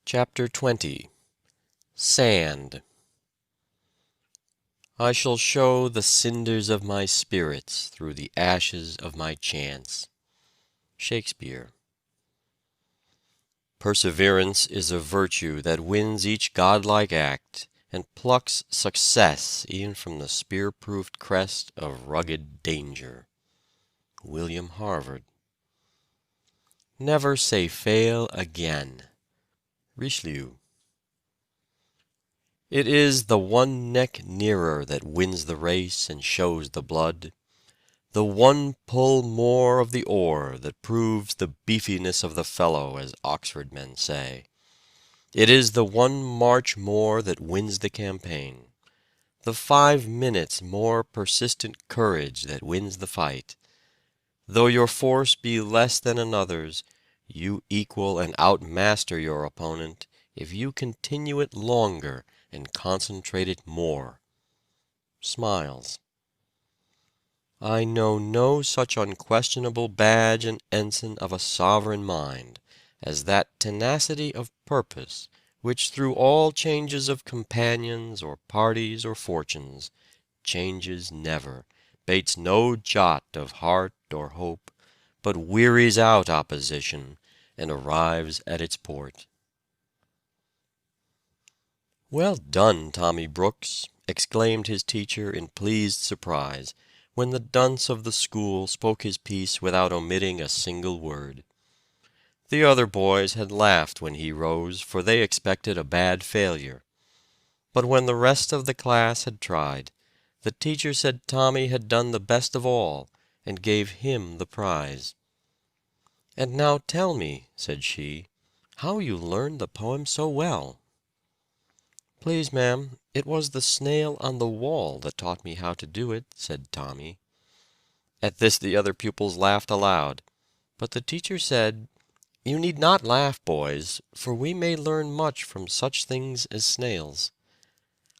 Chapter 20. Sand. I shall show the cinders of my spirits through the ashes of my chance. Shakespeare. Perseverance is a virtue that wins each godlike act, and plucks success e'en from the spear-proofed crest of rugged danger. William Harvard. Never say fail again. Richelieu. It is the one neck nearer that wins the race and shows the blood, the one pull more of the oar that proves the beefiness of the fellow, as Oxford men say. It is the one march more that wins the campaign, the 5 minutes more persistent courage that wins the fight. Though your force be less than another's, you equal and outmaster your opponent if you continue it longer and concentrate it more. Smiles. I know no such unquestionable badge and ensign of a sovereign mind as that tenacity of purpose which through all changes of companions or parties or fortunes changes never, bates no jot of heart or hope, but wearies out opposition and arrives at its port. "Well done, Tommy Brooks!" exclaimed his teacher in pleased surprise, when the dunce of the school spoke his piece without omitting a single word. The other boys had laughed when he rose, for they expected a bad failure. But when the rest of the class had tried, the teacher said Tommy had done the best of all, and gave him the prize. "And now tell me," said she, "how you learned the poem so well." "Please, ma'am, it was the snail on the wall that taught me how to do it," said Tommy. At this the other pupils laughed aloud, but the teacher said, "You need not laugh, boys, for we may learn much from such things as snails.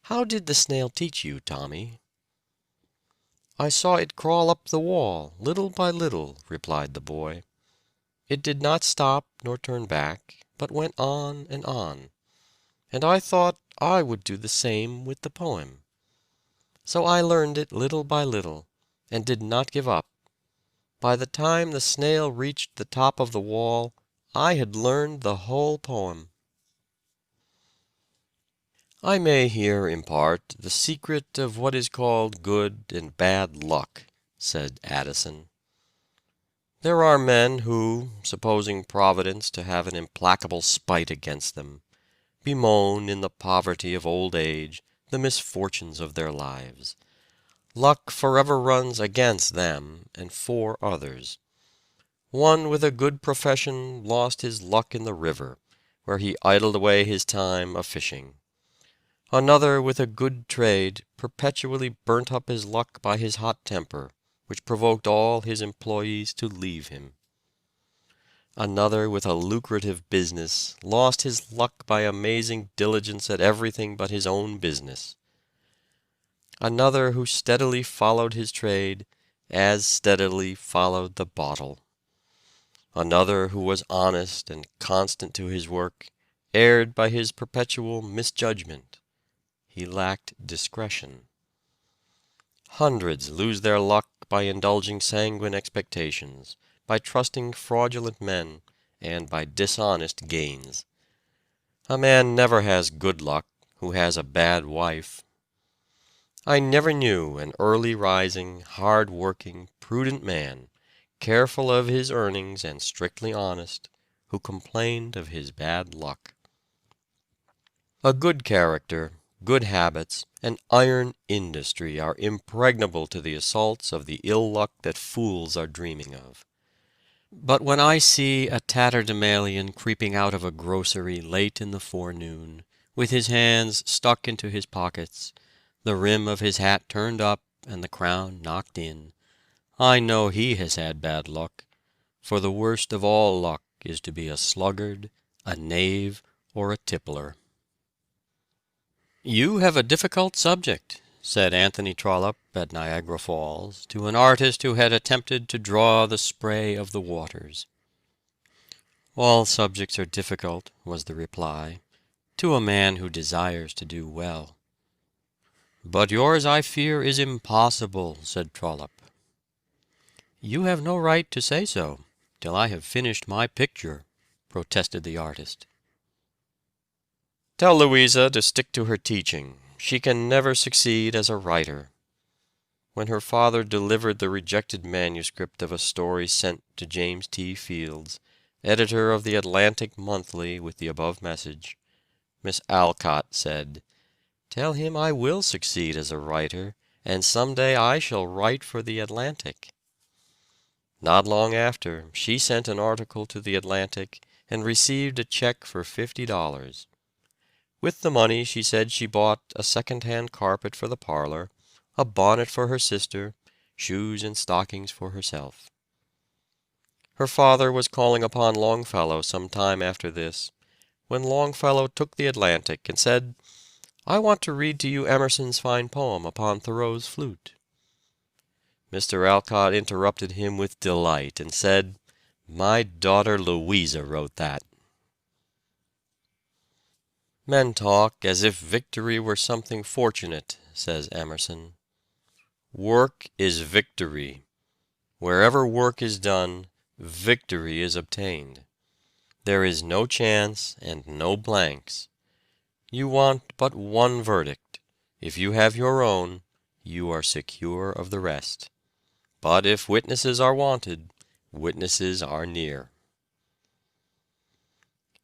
How did the snail teach you, Tommy?" "I saw it crawl up the wall, little by little," replied the boy. "It did not stop nor turn back, but went on and on. And I thought I would do the same with the poem. So I learned it little by little, and did not give up. By the time the snail reached the top of the wall, I had learned the whole poem." I may here impart the secret of what is called good and bad luck, said Addison. There are men who, supposing Providence to have an implacable spite against them, bemoan in the poverty of old age the misfortunes of their lives. Luck forever runs against them and for others. One with a good profession lost his luck in the river, where he idled away his time a-fishing. Another with a good trade perpetually burnt up his luck by his hot temper, which provoked all his employees to leave him. Another with a lucrative business lost his luck by amazing diligence at everything but his own business. Another who steadily followed his trade, as steadily followed the bottle. Another who was honest and constant to his work, erred by his perpetual misjudgment. He lacked discretion. Hundreds lose their luck by indulging sanguine expectations, by trusting fraudulent men, and by dishonest gains. A man never has good luck who has a bad wife. I never knew an early rising, hard working, prudent man, careful of his earnings and strictly honest, who complained of his bad luck. A good character, good habits, and iron industry are impregnable to the assaults of the ill luck that fools are dreaming of. But when I see a tatterdemalion creeping out of a grocery late in the forenoon, with his hands stuck into his pockets, the rim of his hat turned up and the crown knocked in, I know he has had bad luck, for the worst of all luck is to be a sluggard, a knave, or a tippler. "You have a difficult subject," said Anthony Trollope at Niagara Falls to an artist who had attempted to draw the spray of the waters. "All subjects are difficult," was the reply, "to a man who desires to do well." "But yours, I fear, is impossible," said Trollope. "You have no right to say so, till I have finished my picture," protested the artist. "Tell Louisa to stick to her teaching. She can never succeed as a writer." When her father delivered the rejected manuscript of a story sent to James T. Fields, editor of the Atlantic Monthly, with the above message, Miss Alcott said, "Tell him I will succeed as a writer, and some day I shall write for the Atlantic." Not long after, she sent an article to the Atlantic and received a check for $50. With the money, she said, she bought a second-hand carpet for the parlor, a bonnet for her sister, shoes and stockings for herself. Her father was calling upon Longfellow some time after this, when Longfellow took the Atlantic and said, "I want to read to you Emerson's fine poem upon Thoreau's flute." Mr. Alcott interrupted him with delight and said, "My daughter Louisa wrote that." "Men talk as if victory were something fortunate," says Emerson. "Work is victory. Wherever work is done, victory is obtained. There is no chance and no blanks. You want but one verdict. If you have your own, you are secure of the rest. But if witnesses are wanted, witnesses are near."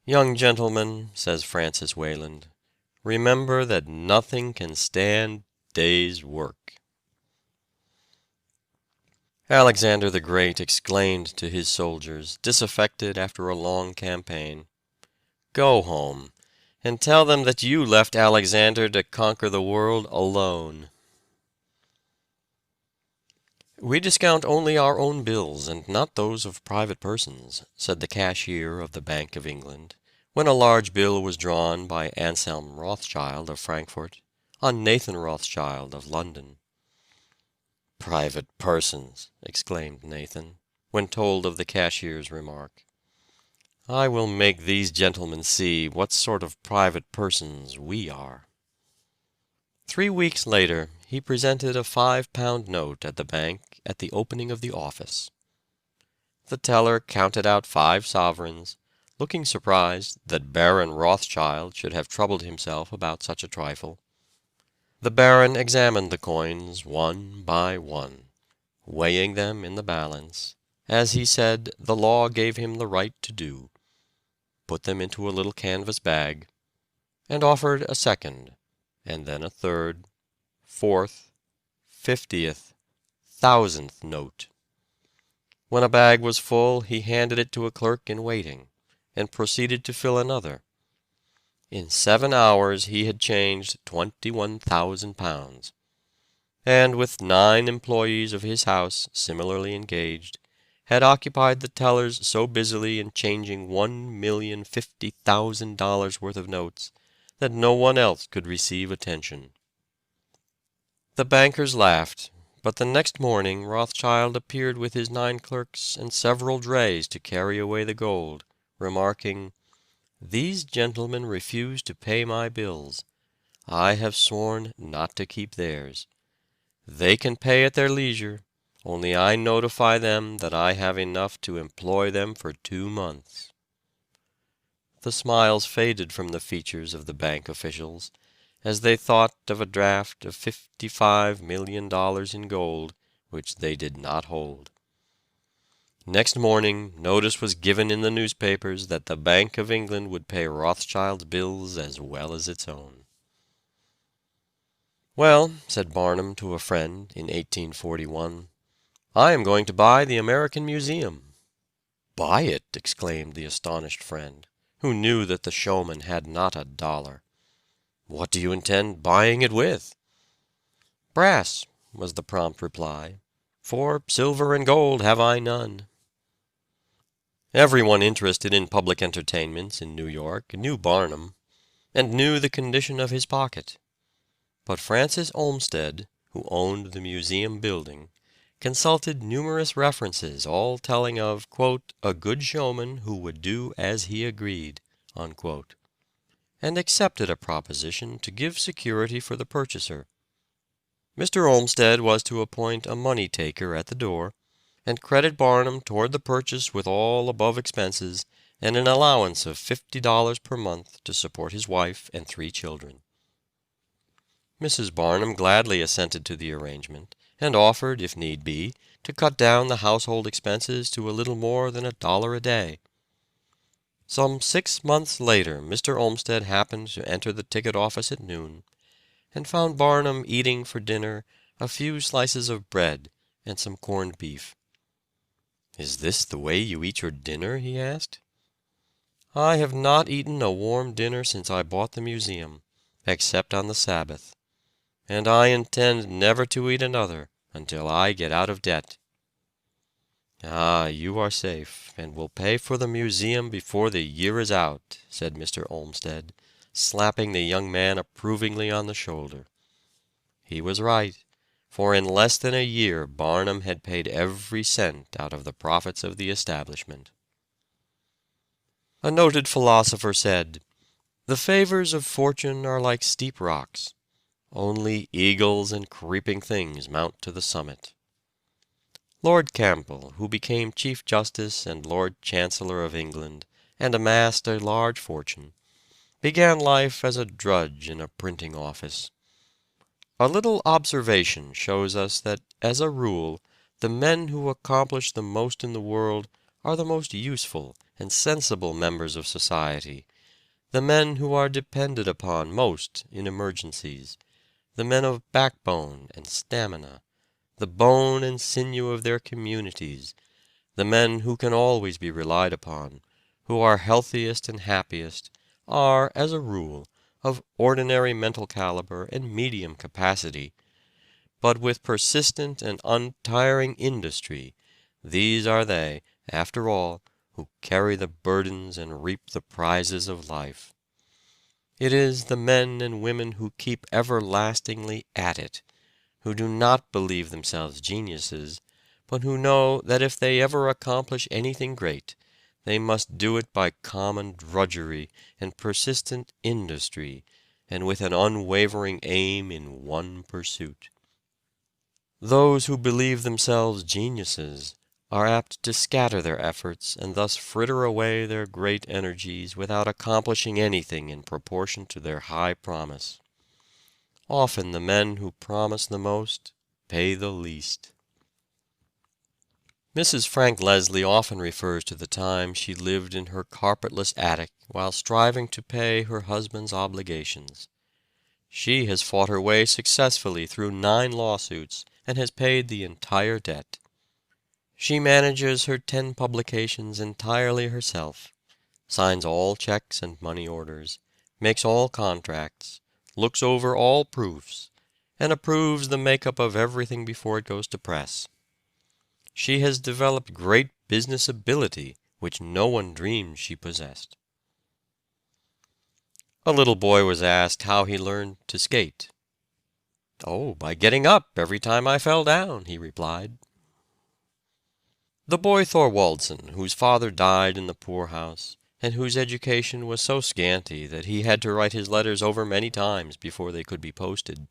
"Young gentlemen," says Francis Wayland, "remember that nothing can stand day's work." Alexander the Great exclaimed to his soldiers, disaffected after a long campaign, "Go home, and tell them that you left Alexander to conquer the world alone." "We discount only our own bills, and not those of private persons," said the cashier of the Bank of England, when a large bill was drawn by Anselm Rothschild of Frankfurt, on Nathan Rothschild of London. "Private persons!" exclaimed Nathan, when told of the cashier's remark. "I will make these gentlemen see what sort of private persons we are." 3 weeks later he presented a £5 note at the bank at the opening of the office. The teller counted out 5 sovereigns, looking surprised that Baron Rothschild should have troubled himself about such a trifle. The Baron examined the coins one by one, weighing them in the balance, as he said the law gave him the right to do, put them into a little canvas bag, and offered a second, and then a third, fourth, 50th, 1000th note. When a bag was full, he handed it to a clerk in waiting, and proceeded to fill another. In 7 hours he had changed £21,000, and with 9 employees of his house similarly engaged, had occupied the tellers so busily in changing $1,050,000 worth of notes that no one else could receive attention. The bankers laughed, but the next morning Rothschild appeared with his 9 clerks and several drays to carry away the gold, remarking, "These gentlemen refuse to pay my bills. I have sworn not to keep theirs. They can pay at their leisure, only I notify them that I have enough to employ them for 2 months." The smiles faded from the features of the bank officials as they thought of a draft of $55,000,000 in gold which they did not hold. Next morning notice was given in the newspapers that the Bank of England would pay Rothschild's bills as well as its own. "Well," said Barnum to a friend in 1841, "I am going to buy the American Museum." "Buy it!" exclaimed the astonished friend, who knew that the showman had not a dollar. "What do you intend buying it with?" "Brass," was the prompt reply, "for silver and gold have I none." Everyone interested in public entertainments in New York knew Barnum, and knew the condition of his pocket. But Francis Olmsted, who owned the museum building, consulted numerous references, all telling of, quote, "a good showman who would do as he agreed," unquote, and accepted a proposition to give security for the purchaser. Mr. Olmsted was to appoint a money taker at the door, and credit Barnum toward the purchase with all above expenses and an allowance of $50 per month to support his wife and 3 children. Mrs. Barnum gladly assented to the arrangement, and offered, if need be, to cut down the household expenses to a little more than $1 a day. Some 6 months later Mr. Olmsted happened to enter the ticket office at noon, and found Barnum eating for dinner a few slices of bread and some corned beef. "Is this the way you eat your dinner?" he asked. "I have not eaten a warm dinner since I bought the museum, except on the Sabbath. And I intend never to eat another until I get out of debt." "Ah, you are safe, and will pay for the museum before the year is out," said Mr. Olmsted, slapping the young man approvingly on the shoulder. He was right, for in less than a year Barnum had paid every cent out of the profits of the establishment. A noted philosopher said, "The favors of fortune are like steep rocks. Only eagles and creeping things mount to the summit." Lord Campbell, who became Chief Justice and Lord Chancellor of England, and amassed a large fortune, began life as a drudge in a printing office. A little observation shows us that, as a rule, the men who accomplish the most in the world are the most useful and sensible members of society, the men who are depended upon most in emergencies, the men of backbone and stamina, the bone and sinew of their communities, the men who can always be relied upon, who are healthiest and happiest, are, as a rule, of ordinary mental caliber and medium capacity, but with persistent and untiring industry, these are they, after all, who carry the burdens and reap the prizes of life. It is the men and women who keep everlastingly at it, who do not believe themselves geniuses, but who know that if they ever accomplish anything great, they must do it by common drudgery and persistent industry, and with an unwavering aim in one pursuit. Those who believe themselves geniuses are apt to scatter their efforts and thus fritter away their great energies without accomplishing anything in proportion to their high promise. Often the men who promise the most pay the least. Mrs. Frank Leslie often refers to the time she lived in her carpetless attic while striving to pay her husband's obligations. She has fought her way successfully through 9 lawsuits and has paid the entire debt. She manages her 10 publications entirely herself, signs all checks and money orders, makes all contracts, looks over all proofs, and approves the makeup of everything before it goes to press. She has developed great business ability which no one dreamed she possessed. A little boy was asked how he learned to skate. "Oh, by getting up every time I fell down," he replied. The boy Thorwaldsen, whose father died in the poorhouse, and whose education was so scanty that he had to write his letters over many times before they could be posted,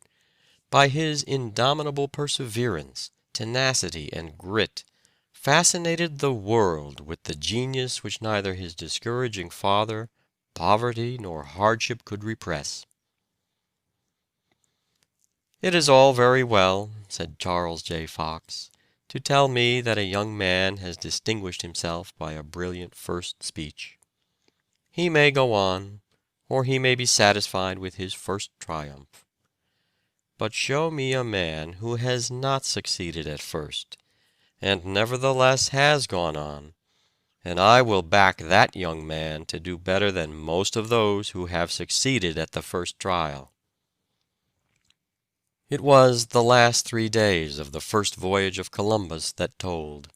by his indomitable perseverance, tenacity, and grit, fascinated the world with the genius which neither his discouraging father, poverty, nor hardship could repress. "It is all very well," said Charles J. Fox, "to tell me that a young man has distinguished himself by a brilliant first speech. He may go on, or he may be satisfied with his first triumph. But show me a man who has not succeeded at first, and nevertheless has gone on, and I will back that young man to do better than most of those who have succeeded at the first trial." It was the last 3 days of the first voyage of Columbus that told.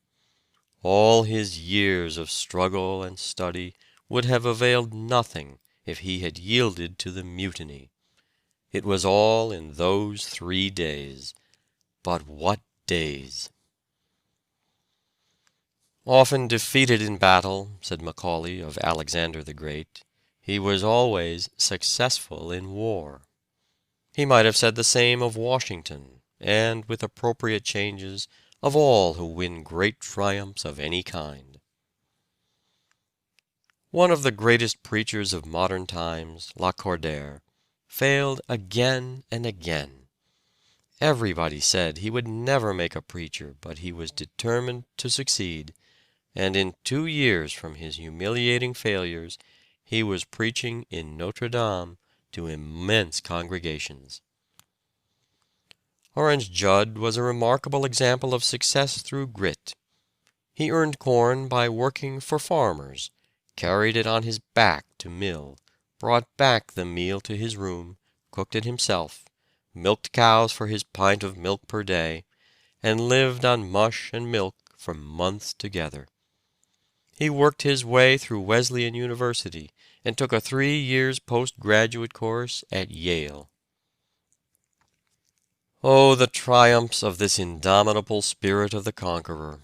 All his years of struggle and study would have availed nothing if he had yielded to the mutiny. It was all in those 3 days. But what days! Often defeated in battle, said Macaulay of Alexander the Great, he was always successful in war. He might have said the same of Washington, and, with appropriate changes, of all who win great triumphs of any kind. One of the greatest preachers of modern times, Lacordaire, failed again and again. Everybody said he would never make a preacher, but he was determined to succeed, and in 2 years from his humiliating failures he was preaching in Notre Dame to immense congregations. Orange Judd was a remarkable example of success through grit. He earned corn by working for farmers, carried it on his back to mill, brought back the meal to his room, cooked it himself, milked cows for his pint of milk per day, and lived on mush and milk for months together. He worked his way through Wesleyan University and took a 3 years postgraduate course at Yale. Oh, the triumphs of this indomitable spirit of the conqueror!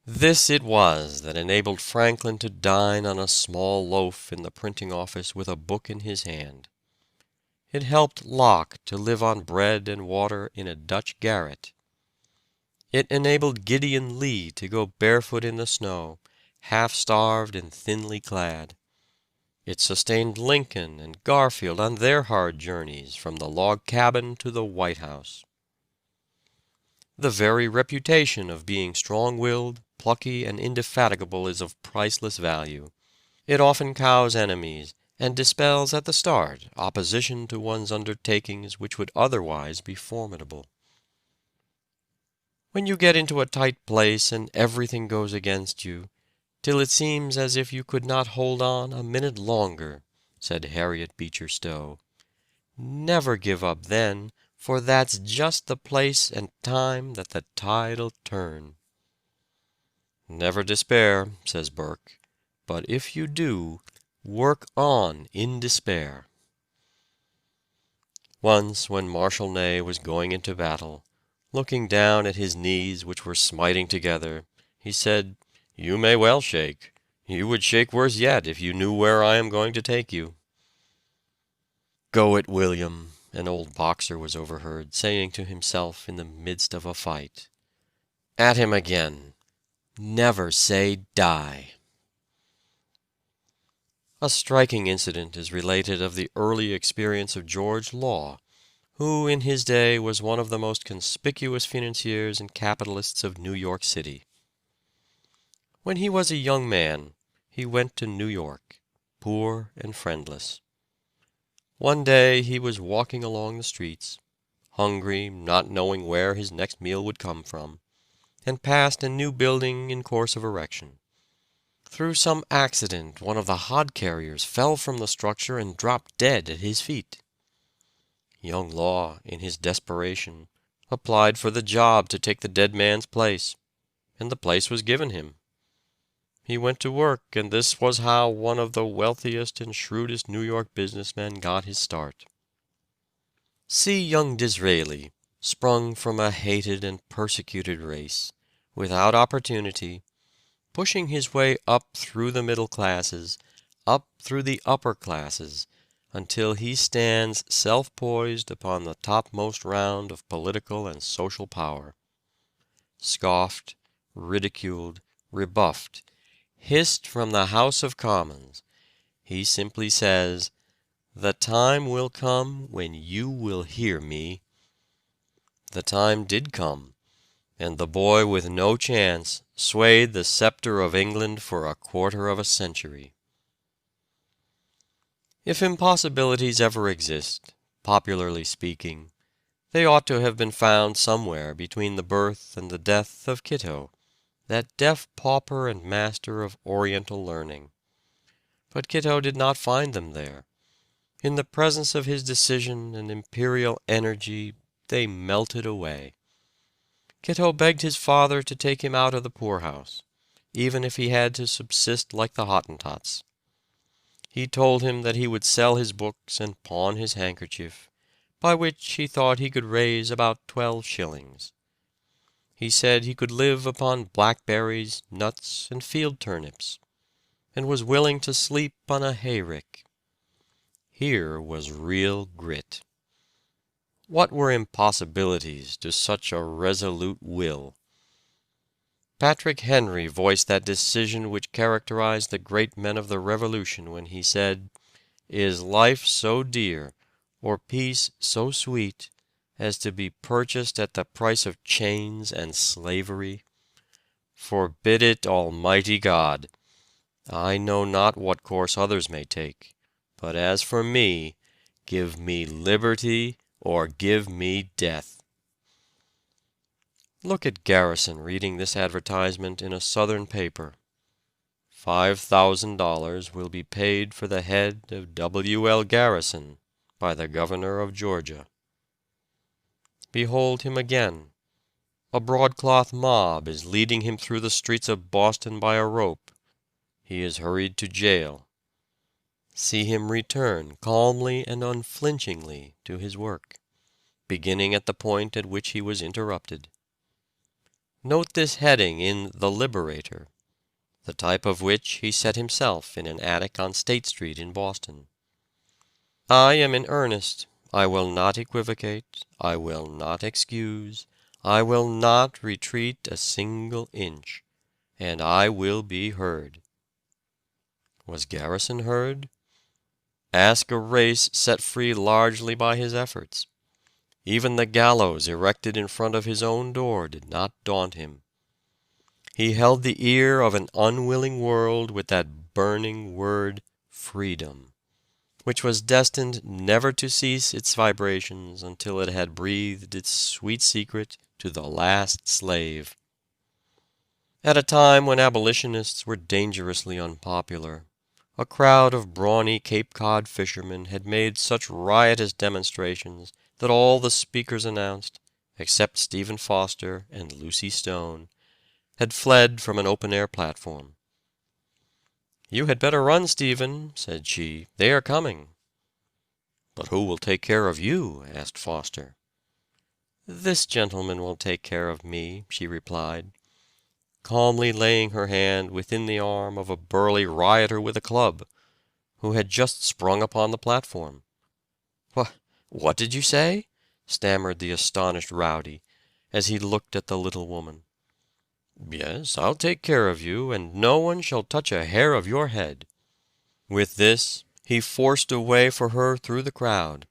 This it was that enabled Franklin to dine on a small loaf in the printing office with a book in his hand. It helped Locke to live on bread and water in a Dutch garret. It enabled Gideon Lee to go barefoot in the snow, half-starved and thinly clad. It sustained Lincoln and Garfield on their hard journeys from the log cabin to the White House. The very reputation of being strong-willed, plucky, and indefatigable is of priceless value. It often cows enemies, and dispels at the start opposition to one's undertakings which would otherwise be formidable. When you get into a tight place and everything goes against you, till it seems as if you could not hold on a minute longer, said Harriet Beecher Stowe, never give up then, for that's just the place and time that the tide'll turn. Never despair, says Burke, but if you do, work on in despair. Once, when Marshal Ney was going into battle, looking down at his knees which were smiting together, he said, "You may well shake. You would shake worse yet if you knew where I am going to take you." "Go it, William," an old boxer was overheard saying to himself in the midst of a fight. "At him again. Never say die." A striking incident is related of the early experience of George Law, who in his day was one of the most conspicuous financiers and capitalists of New York City. When he was a young man, he went to New York, poor and friendless. One day he was walking along the streets, hungry, not knowing where his next meal would come from, and passed a new building in course of erection. Through some accident one of the hod carriers fell from the structure and dropped dead at his feet. Young Law, in his desperation, applied for the job to take the dead man's place, and the place was given him. He went to work, and this was how one of the wealthiest and shrewdest New York businessmen got his start. See young Disraeli, sprung from a hated and persecuted race, without opportunity, pushing his way up through the middle classes, up through the upper classes, until he stands self-poised upon the topmost round of political and social power. Scoffed, ridiculed, rebuffed, hissed from the House of Commons, he simply says, "The time will come when you will hear me." The time did come, and the boy with no chance swayed the scepter of England for a quarter of a century. If impossibilities ever exist, popularly speaking, they ought to have been found somewhere between the birth and the death of Kitto, that deaf pauper and master of Oriental learning. But Kitto did not find them there. In the presence of his decision and imperial energy, they melted away. Kitto begged his father to take him out of the poorhouse, even if he had to subsist like the Hottentots. He told him that he would sell his books and pawn his handkerchief, by which he thought he could raise about 12 shillings. he said he could live upon blackberries, nuts, and field turnips, and was willing to sleep on a hayrick. Here was real grit. What were impossibilities to such a resolute will? Patrick Henry voiced that decision which characterized the great men of the Revolution when he said, "Is life so dear, or peace so sweet, as to be purchased at the price of chains and slavery? Forbid it, Almighty God! I know not what course others may take, but as for me, give me liberty or give me death." Look at Garrison reading this advertisement in a Southern paper. $5,000 will be paid for the head of W.L. Garrison by the governor of Georgia. Behold him again. A broadcloth mob is leading him through the streets of Boston by a rope. He is hurried to jail. See him return calmly and unflinchingly to his work, beginning at the point at which he was interrupted. Note this heading in The Liberator, the type of which he set himself in an attic on State Street in Boston. "I am in earnest. I will not equivocate. I will not excuse. I will not retreat a single inch. And I will be heard." Was Garrison heard? Ask a race set free largely by his efforts. Even the gallows erected in front of his own door did not daunt him. He held the ear of an unwilling world with that burning word, freedom, which was destined never to cease its vibrations until it had breathed its sweet secret to the last slave. At a time when abolitionists were dangerously unpopular, a crowd of brawny Cape Cod fishermen had made such riotous demonstrations that all the speakers announced, except Stephen Foster and Lucy Stone, had fled from an open-air platform. "You had better run, Stephen," said she. "They are coming." "But who will take care of you?" asked Foster. "This gentleman will take care of me," she replied, calmly laying her hand within the arm of a burly rioter with a club, who had just sprung upon the platform. "What did you say?" stammered the astonished rowdy, as he looked at the little woman. "Yes, I'll take care of you, and no one shall touch a hair of your head." With this, he forced a way for her through the crowd,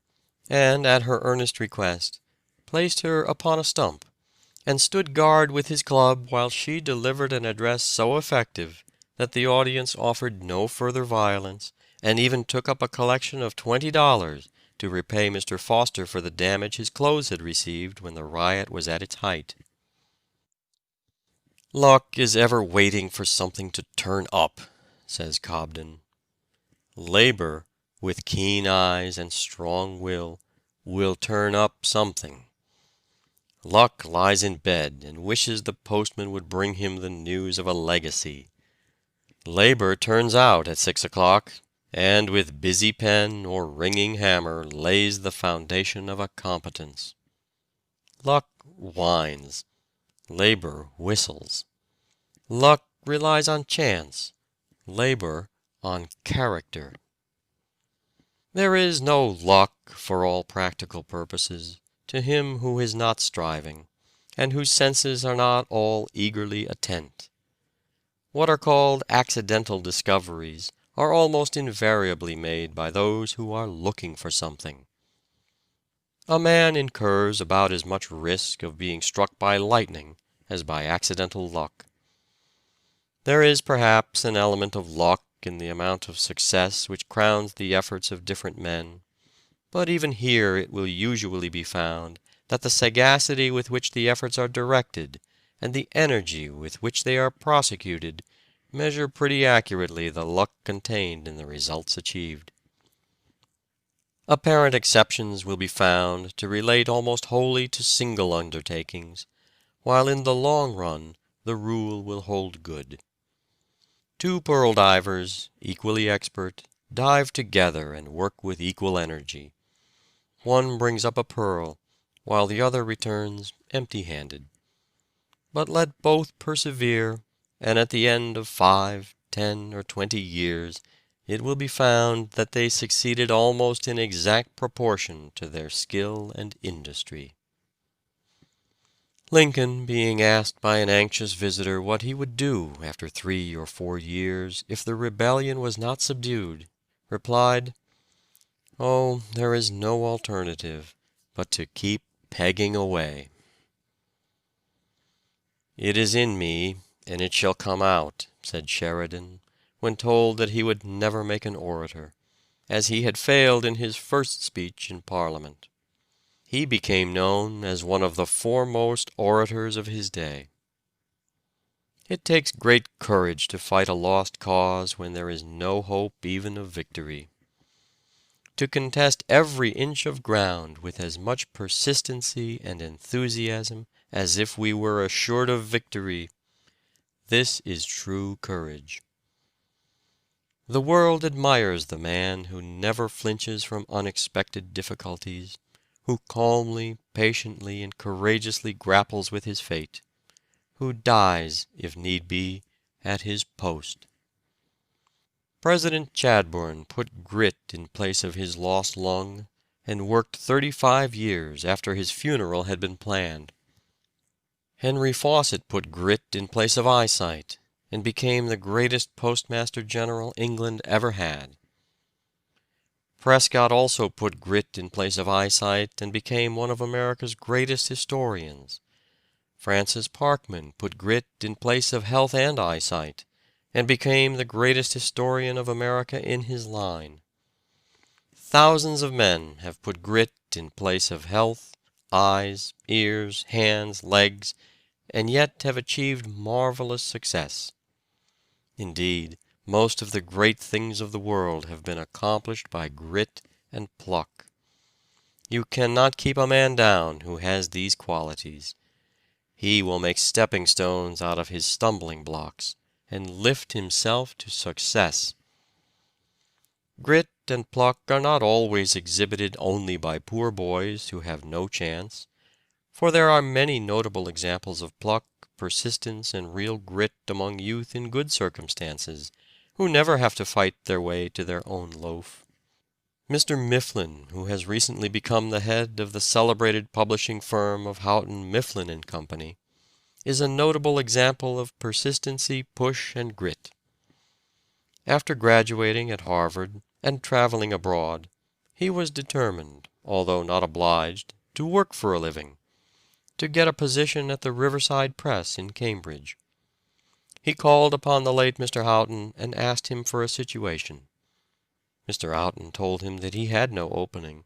and at her earnest request, placed her upon a stump, and stood guard with his club while she delivered an address so effective that the audience offered no further violence, and even took up a collection of $20 to repay Mr. Foster for the damage his clothes had received when the riot was at its height. "Luck is ever waiting for something to turn up," says Cobden. "Labor, with keen eyes and strong will turn up something. Luck lies in bed and wishes the postman would bring him the news of a legacy. Labor turns out at 6 o'clock, and with busy pen or ringing hammer lays the foundation of a competence. Luck whines. Labor whistles. Luck relies on chance. Labor on character. There is no luck, for all practical purposes, to him who is not striving, and whose senses are not all eagerly attent. What are called accidental discoveries are almost invariably made by those who are looking for something. A man incurs about as much risk of being struck by lightning as by accidental luck. There is perhaps an element of luck in the amount of success which crowns the efforts of different men, but even here it will usually be found that the sagacity with which the efforts are directed and the energy with which they are prosecuted measure pretty accurately the luck contained in the results achieved. Apparent exceptions will be found to relate almost wholly to single undertakings, while in the long run the rule will hold good. Two pearl divers, equally expert, dive together and work with equal energy. One brings up a pearl, while the other returns empty-handed. But let both persevere, and at the end of 5, 10, or 20 years, it will be found that they succeeded almost in exact proportion to their skill and industry. Lincoln, being asked by an anxious visitor what he would do after 3 or 4 years if the rebellion was not subdued, replied, "Oh, there is no alternative but to keep pegging away." "It is in me, and it shall come out," said Sheridan, when told that he would never make an orator, as he had failed in his first speech in Parliament. He became known as one of the foremost orators of his day. It takes great courage to fight a lost cause when there is no hope even of victory. To contest every inch of ground with as much persistency and enthusiasm as if we were assured of victory, this is true courage. The world admires the man who never flinches from unexpected difficulties, who calmly, patiently, and courageously grapples with his fate, who dies, if need be, at his post. President Chadbourne put grit in place of his lost lung, and worked 35 years after his funeral had been planned. Henry Fawcett put grit in place of eyesight, and became the greatest Postmaster General England ever had. Prescott also put grit in place of eyesight and became one of America's greatest historians. Francis Parkman put grit in place of health and eyesight, and became the greatest historian of America in his line. Thousands of men have put grit in place of health, eyes, ears, hands, legs, and yet have achieved marvelous success. Indeed, most of the great things of the world have been accomplished by grit and pluck. You cannot keep a man down who has these qualities. He will make stepping stones out of his stumbling blocks, and lift himself to success. Grit and pluck are not always exhibited only by poor boys who have no chance, for there are many notable examples of pluck, persistence, and real grit among youth in good circumstances, who never have to fight their way to their own loaf. Mr. Mifflin, who has recently become the head of the celebrated publishing firm of Houghton, Mifflin and Company, is a notable example of persistency, push, and grit. After graduating at Harvard and traveling abroad, he was determined, although not obliged, to work for a living, to get a position at the Riverside Press in Cambridge. He called upon the late Mr. Houghton and asked him for a situation. Mr. Houghton told him that he had no opening,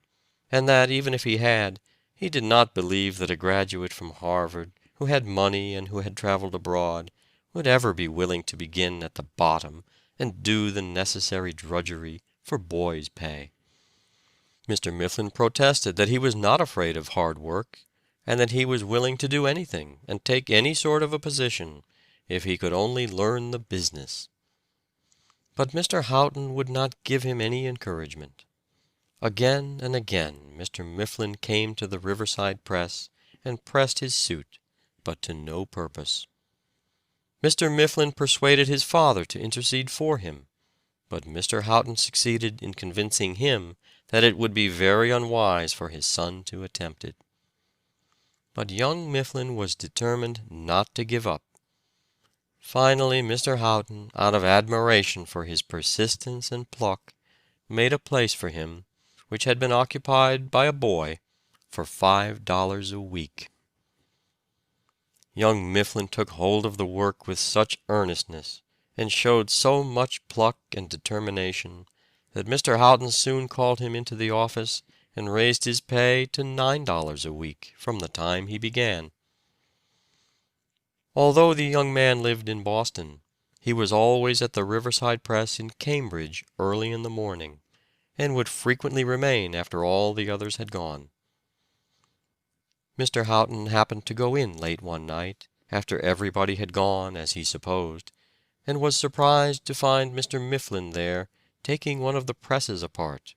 and that even if he had, he did not believe that a graduate from Harvard, who had money and who had traveled abroad, would ever be willing to begin at the bottom and do the necessary drudgery for boy's pay. Mr. Mifflin protested that he was not afraid of hard work, and that he was willing to do anything and take any sort of a position if he could only learn the business. But Mr. Houghton would not give him any encouragement. Again and again Mr. Mifflin came to the Riverside Press and pressed his suit, but to no purpose. Mr. Mifflin persuaded his father to intercede for him, but Mr. Houghton succeeded in convincing him that it would be very unwise for his son to attempt it. But young Mifflin was determined not to give up. Finally, Mr. Houghton, out of admiration for his persistence and pluck, made a place for him, which had been occupied by a boy, for $5 a week. Young Mifflin took hold of the work with such earnestness, and showed so much pluck and determination, that Mr. Houghton soon called him into the office and raised his pay to $9 a week from the time he began. Although the young man lived in Boston, he was always at the Riverside Press in Cambridge early in the morning, and would frequently remain after all the others had gone. Mr. Houghton happened to go in late one night, after everybody had gone as he supposed, and was surprised to find Mr. Mifflin there taking one of the presses apart.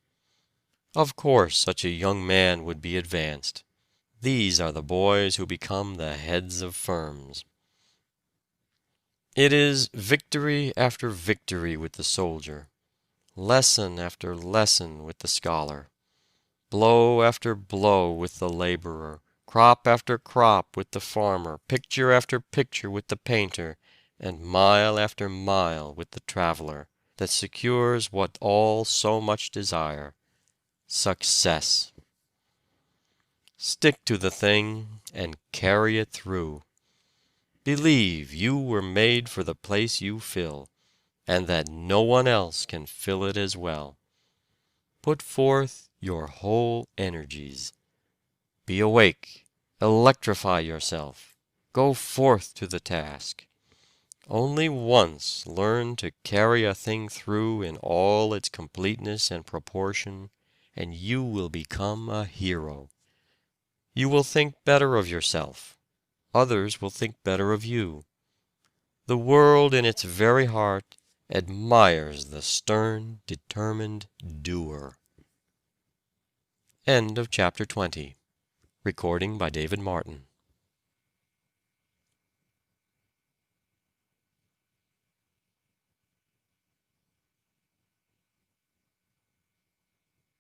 Of course such a young man would be advanced. These are the boys who become the heads of firms. It is victory after victory with the soldier, lesson after lesson with the scholar, blow after blow with the laborer, crop after crop with the farmer, picture after picture with the painter, and mile after mile with the traveler, that secures what all so much desire: success. Stick to the thing and carry it through. Believe you were made for the place you fill, and that no one else can fill it as well. Put forth your whole energies. Be awake, electrify yourself, go forth to the task. Only once learn to carry a thing through in all its completeness and proportion, and you will become a hero. You will think better of yourself. Others will think better of you. The world in its very heart admires the stern, determined doer. End of chapter 20. Recording by David Martin.